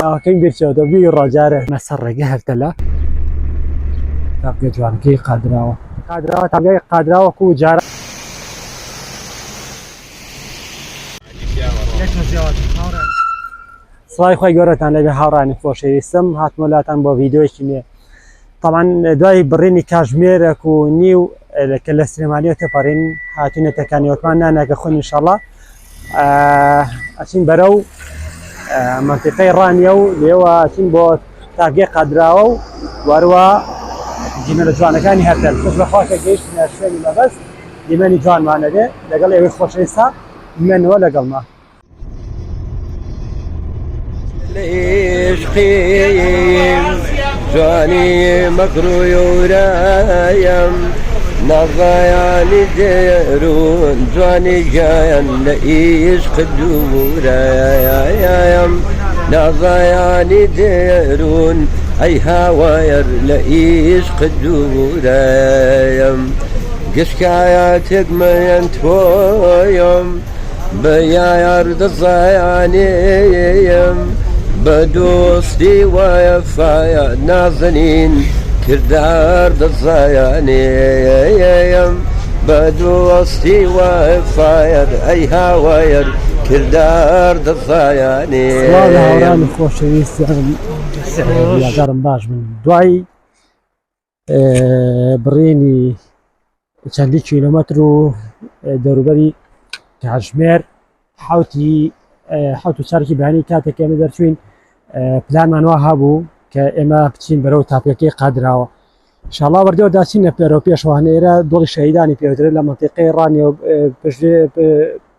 لكن بيرشوا دبي الرجال مسر جهرتلا تبقى جوان كي قادراوة تبقى قادراوة كو جارة سڵای خۆی گەورەتان لەبێ هاوڕانی خۆشەویستم هاتمۆلاتان بۆ ڤیدیۆیەکی نوێ طبعاً دوای بڕینی کاتژمێرێک و نیو کە لە سلێمانیەوە تێپەڕین هاتوونەتەکانی وەکمان ناناکە خۆن ئینشەڵڵا ئەچین بەرەو مەنتیقەی ڕانیە و لێوە ئەچین بۆ تاگەی قادراوە و واروە دیمەنە جوانەکانی هەرتەل پشت بەخواکە گەیشتینە شوێنی مەبەست دیمەنی جوانمانە دێ لەگەڵ ئێوەی خۆشەویستە بمێنەوە لەگەڵما لعشقیم جوانی مکروی ورایم نظایانی درون جوانی جایم لعشق دورایم نظایانی درون ای هوایر لعشق دورایم گشکایاتک من تویم بیار دزایانیم بدوستی وفای نازنین کردار دزایانیم بدوستی وفای ای هوایر کردار دزایانیم سڵاو لە هاوڕانی خۆشەویستم یاگارم باش بن دوای بڕینی چەندی کیلۆمەتر و دەوروبەری کاتژمێر حوت و چارکی بەهانی کاتێک ئێمە دەرچوین پلانمان وا هەبوو کە ئێمە بچین بەرەو تاپەکەی قادراوە ئینشاڵڵا بەردەوە داچین لە پێرەوە پێشوانە ئێرە دۆڵی شەهیدانی پێوترێت لە مەنتیقەی ڕانیەوە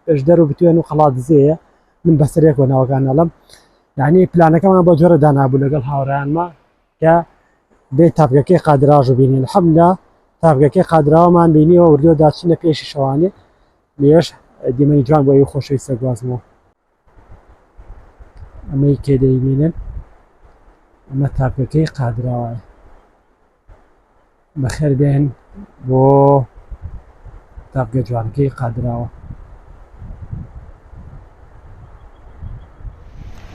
پێشدەر و بتوێن و خەڵات دزەیە من بەسەرێک بۆ ناوەکان نەڵم یعنی پلانەکەمان بۆ جۆرە دانابوو لەگەڵ هاوڕیانمە کە بێت تاپەکەی قادراژ و بینین الحەمدوللا تاپەکەی قادراوەمان بینیەوە وردەوە داچینە پێشی شەوانێ لێش دیمەنی جوان بۆ ئەوی خۆشەویستە گوازمەوە ئەمەی کێ دەیبینن ئەمە تاپەکەی قادراوە بەخێر بێن بۆ تاپگە جوانکەی قادراوە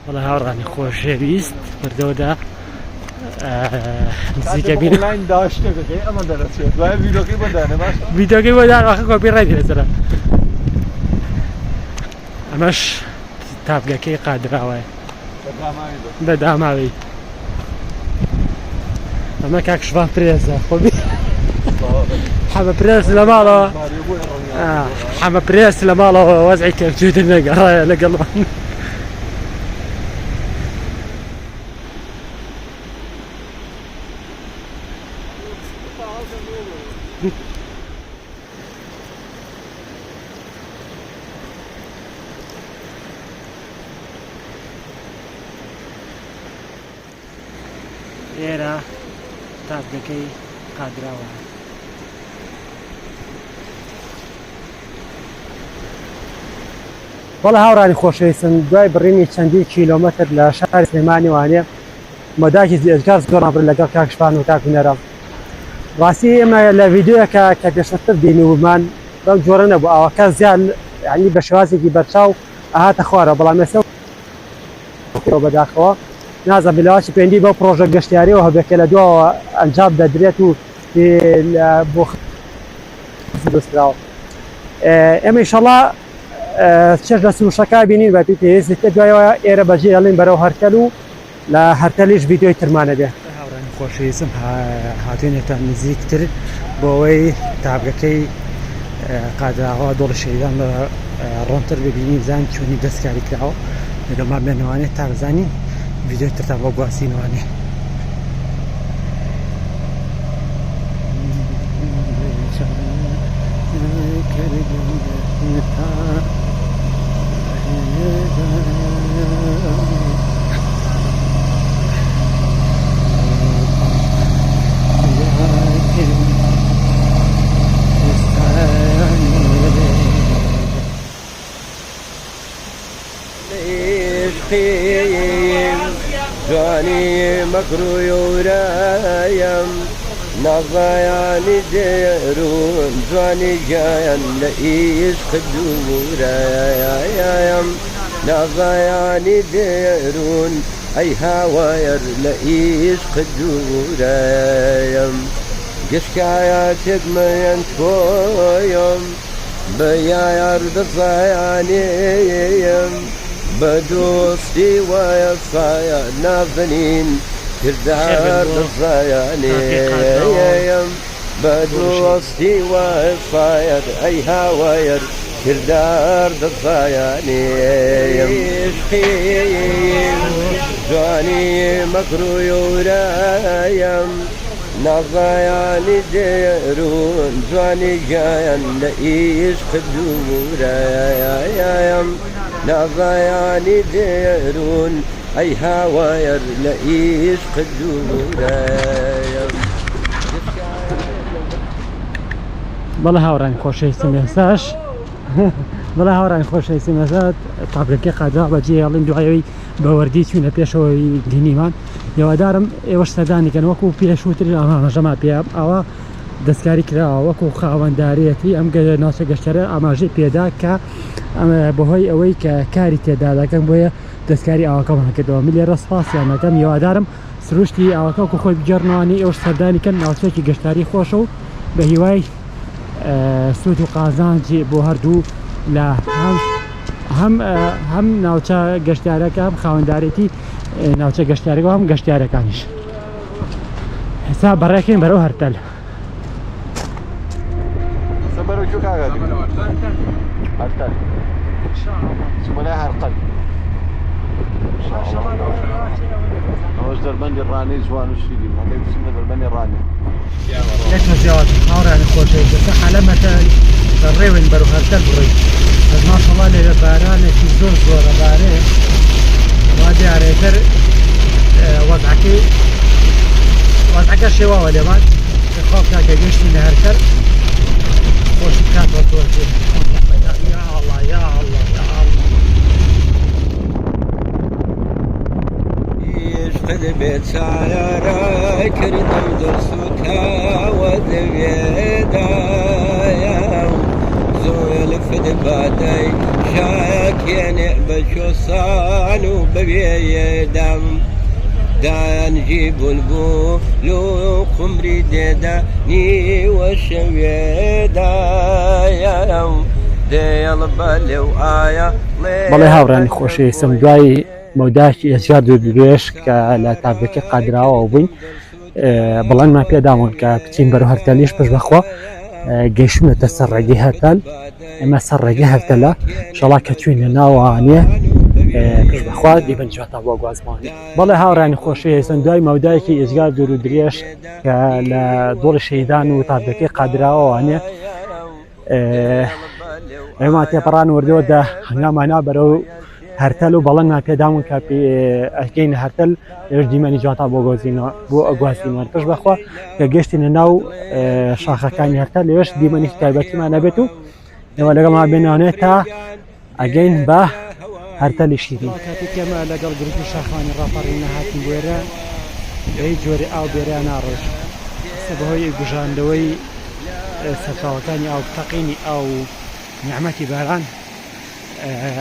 وڵای هاوڕانی خۆشەویست بەردەوەدا نزیکە بینم ڤیدیۆکەی بۆ دان ئاخر کۆپیڕایت لەسەرە ئەمەش تاپگەکەی قادراوە بەداماوی ئەمە کاکشوان پرێزە خۆبی حەمە پرێس لە ماڵەوە حەمە پرێس لە ماڵەوە وەزعی کەرجووتر نەگەڕایە لەگەڵمان ئێرە تاپگەکەی قادراوە بەڵێ هاوڕانی خۆشەویستن دوای بڕینی چەندی کیلۆمەتر لە شاری سلێمانی وانێ مەداکی ئەجگار زۆرمان لەگەڵ کاکشپان و کاکونەرە ڕاستی ئێمە لە ڤیدیۆیەکە کە پێشتر بینیومان بەم جۆرە نەبوو ئەوەکە زیان ینی بە شێوازێکی بەرچاو ئاهاتە خوارە بەڵام ئێستا بەداخەوە نازە بلەواکی پێندی بەو پرۆژە گەشتیاریەوە هەبێکە لە دووەوە ئەنجام دەدرێت و بۆ دەستراوە ئێمە ئینشەڵڵا چێژ لە سروشەکە بینین بە پێویستە دوایەوە ئێرە بەجێ ئەڵین بەرەو هەرتەل و لە هەرتەلیش ڤیدیۆی ترمانە دێ هاوڕانی خۆشەویستم هاتوێنێتان نزیکتر بۆ ئەوەی تاپگەکەی قادراوە دۆڵی شەهیدان بە ڕۆنتر ببینین زان چۆنی دەستکاری کراوە لەگەڵمان بێنەوانێت تا بزانین ڤیدیۆ ترتان بۆ گواسینەوانێ جوانی مکروی ورایم نظایانی درون جوانی جایم لعشق دورایم نظایانی درون أي هاوير لعشق الدورايم قشكاياتك من تويم بيا يرد الصيانيم بدوستي ويصايا نافنين كردار الصيانيم بدوستي ويصايا أي هاوير كردار الصيانيم عشقيم جواني مكرو يورايم نظياني ديرون جواني جايان لعشق الدورايم نظياني ديرون أي هاوير لعشق الدورايم بەڵێ هاوڕانی خۆشەویستی مێساش بەڵێ هاوڕانی خۆشەویستی مێسات تابلەکەی قادرا بەجێ هێڵین دوایەوەی بەوەردی چوونە پێشەوەی دینیمان هێوادارم ئێوەش سەردانیکەن وەکو پێشووتر ئاماژەما پێ ئەوە دەستکاری کراوە وەکو خاوەنددارەتی ئەم ناوچە گەشتەرە ئاماژەی پێدا کە بەهۆی ئەوەی کە کاری تێدا دەکەم بۆیە دەستکاری ئاوەکەمان کردەوە من لێرە سپاسیان دەکەم هێوادارم سروشتی ئاوەکە وەکو خۆی بجێڕنەوەی ئێوەش سەردانیکەن ناوچەیەکی گەشتاری خۆشە و بە هیوای سوود و قازانجی بۆ هەردوو لە هەم ناوچە گەشتارەکە هەم خاوەنددارێتی ناوچە گەشتارەکە هەم گەشتارەکانیش هێستا بەڕێکەین بەرەو هەرتەل هرتل ولا هرقل هوش دربندي الراني جوان وشيلي ما يسمى دربندي الراني ليش مزيوات هاورا يعني خوش بس علامة الريوين برو هرتل بري بس ما شاء الله ليلة باران في زور زورة بارين وادي عريتر وضعك شوا ولا ما خوف كاكا جيش من هرتل خوش كات وطول يا الله يا الله يا الله يشقد بيت سعرا كردم درسوتا وذبيدا زويل فد بادي شاك ينعبشو صانو ببيدم دان جيب البولو خمري ديداني وشويدا بەڵێ هاوڕانی خۆشەویستم دوای مەوداکی ئێزگار دوو درێژ کە لە تابلەکەی قادراوە بووین بەڵێنمان پێداون کە بچین بەرەو هەرتەلیش پشت بەخوا گەیشتونەتە سەر ڕێگەی هەرتەل ئێمە سەر ڕێگەی هەرتەلە ئینشەڵا کە چوینە ناوانێ پشت بەخوا دیبەنجاتە بۆ گوازمانی بەڵێ هاوڕانی خۆشەویستم دوای مەودایەکی ئێزگار دوور و درێژ کە لە دۆڵی شەیدان و تابلەکەی قادراوەوانێ ئێمە تێپەڕان وردەوەدا هەنگامانە بەرەو هەرتەل و بەڵێنمان پێداون کە ئەگەینە هەرتەل لێش دیمەنی جواتە بۆ گوازینەوە پشت بەخوا کە گەشتینە ناو شاخەکانی هەرتەل لێش دیمەنی تایبەتیمان نەبێت و ئێوە لەگەڵمان بێنانێت تا ئەگەین بە هەرتەلی شیرین کاتێک ئێمە لەگەڵ گروپی شاخوانی ڕاپەڕینە هاتین وێرە بەی جۆری ئاو بێریان ناڕۆژ بەهۆی گوژاندەوەی سەرچاوەکانی ئاو تەقینی ئاو نیعمەتی باران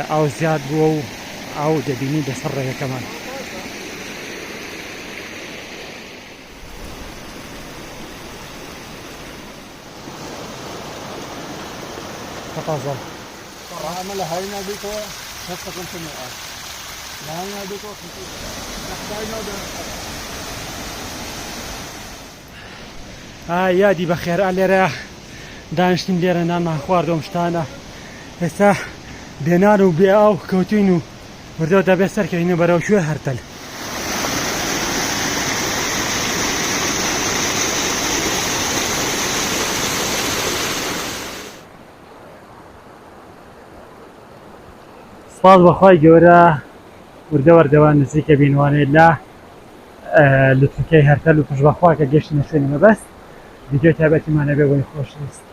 ئاو زیاد بووە و ئاو دەبینی بەسەر ڕێگەکەمان تفضل عمل هاينا بيكو نفسكم في النقاط هاينا بيكو یادی بەخێر لێرە دانیشتیم لێرە نانمان خواردەوە شتانە ئێستا بێنان و بێ ئاو کەوتین و وردەوە دەبێت سەرکەوینە بەرەو کوێ هەرتەل سپاس بەخوای گەورە وردە وەردەوان نزیکە بینوانێت لە لوتکەی هەرتەل و پشت بەخوا کە گەشتینە شوێنی مەبەست ڤیدیۆ تایبەتیمانە بێ بۆی خۆشویست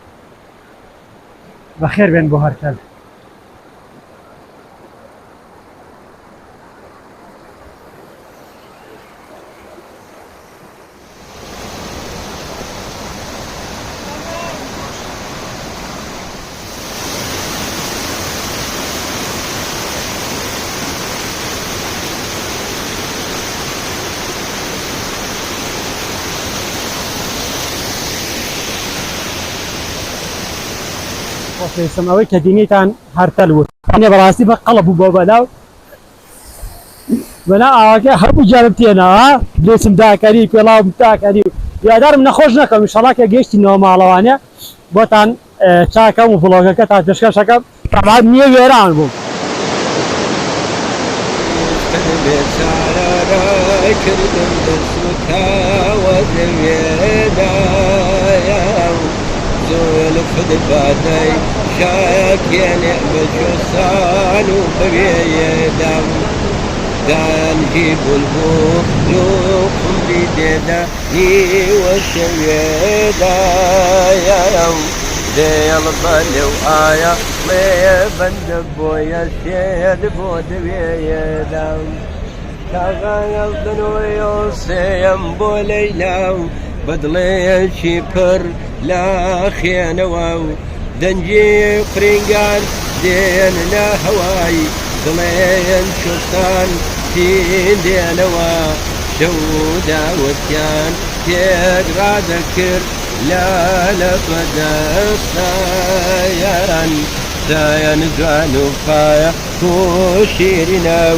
بەخێر بێن بۆ هەرتەل خاخێسم ئەوەی کە دینیتان هەرتەلوت ئەنێ بەڕاستی بە قەڵب بوو بۆ بەلاو بەلا ئاواکە هەموو جارم تێنەوە درێسم داکەری پێڵاوم تاکەری و یادارم نەخۆش نەکەم ئینشەڵا کە گەیشتینەوە ماڵەوانە بۆتان چاکەم و ڤڵۆگەکە تا پێشکەشەکەم تەبعات نییە وێران بووم كردم بسوكا وزويدا زول خد بعدي شاك يا نعمة شصان وبريدا دان جيب البولوخ بديدا ني وسويدا يا ديال بالو آيا ما بند بويا سيد بود بيدا كاغا الدنيا سيم بوليلا بدلي شيبر لا خيانواو دنجي فرنجان دين لا هواي دلين شطان دين دينوا شودا وكان تقرا ذكر لا لبدا سايران زانو فايا كوشيرنا